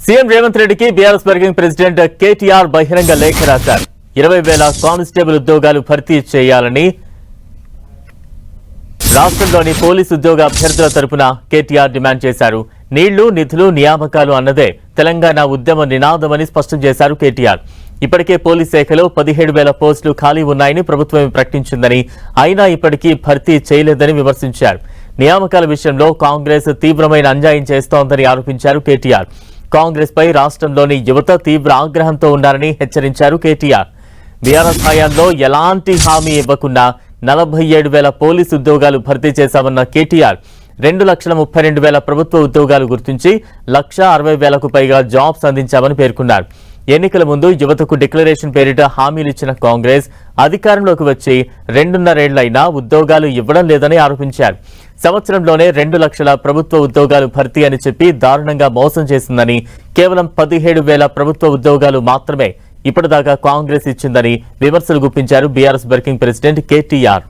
CM Revanth రెడ్డికి BRS working president KTR బహిరంగ లేఖ రాశారు. 20,000 కానిస్టేబుల్ ఉద్యోగాలు భర్తీ చేయాలని రాష్ట్రంలోని పోలీసు ఉద్యోగ అభ్యర్థుల తరపున కేటీఆర్ డిమాండ్ చేశారు. నీళ్లు, నిధులు, నియామకాలు అన్నదే తెలంగాణ ఉద్యమ నినాదమని స్పష్టం చేశారు కేటీఆర్. ఇప్పటికే పోలీస్ శాఖలో 17,000 పోస్టులు ఖాళీ ఉన్నాయని ప్రభుత్వం ప్రకటించిందని, అయినా ఇప్పటికీ భర్తీ చేయలేదని విమర్శించారు. నియామకాల విషయంలో కాంగ్రెస్ తీవ్రమైన అన్యాయం చేస్తోందని ఆరోపించారు కేటీఆర్. కాంగ్రెస్ పై రాష్ట్రంలోని యువత తీవ్ర ఆగ్రహంతో ఉన్నారని హెచ్చరించారు కేటీఆర్. బీఆర్ఎస్ హయాంలో ఎలాంటి హామీ ఇవ్వకుండా 47,000 పోలీసు ఉద్యోగాలు భర్తీ చేశామన్న కేటీఆర్ 2,32,000 ప్రభుత్వ ఉద్యోగాలు గుర్తించి 1,60,000కు పైగా జాబ్స్ అందించామని పేర్కొన్నారు. ఎన్నికల ముందు యువతకు డిక్లరేషన్ పేరిట హామీలిచ్చిన కాంగ్రెస్ అధికారంలోకి వచ్చి 2.5 ఏళ్లైనా ఉద్యోగాలు ఇవ్వడం లేదని ఆరోపించారు. సంవత్సరంలోనే 2 లక్షల ప్రభుత్వ ఉద్యోగాలు భర్తీ అని చెప్పి దారుణంగా మోసం చేసిందని, కేవలం 17,000 ప్రభుత్వ ఉద్యోగాలు మాత్రమే ఇప్పటిదాకా కాంగ్రెస్ ఇచ్చిందని విమర్శలు గుప్పించారు బీఆర్ఎస్ వర్కింగ్ ప్రెసిడెంట్ కేటీఆర్.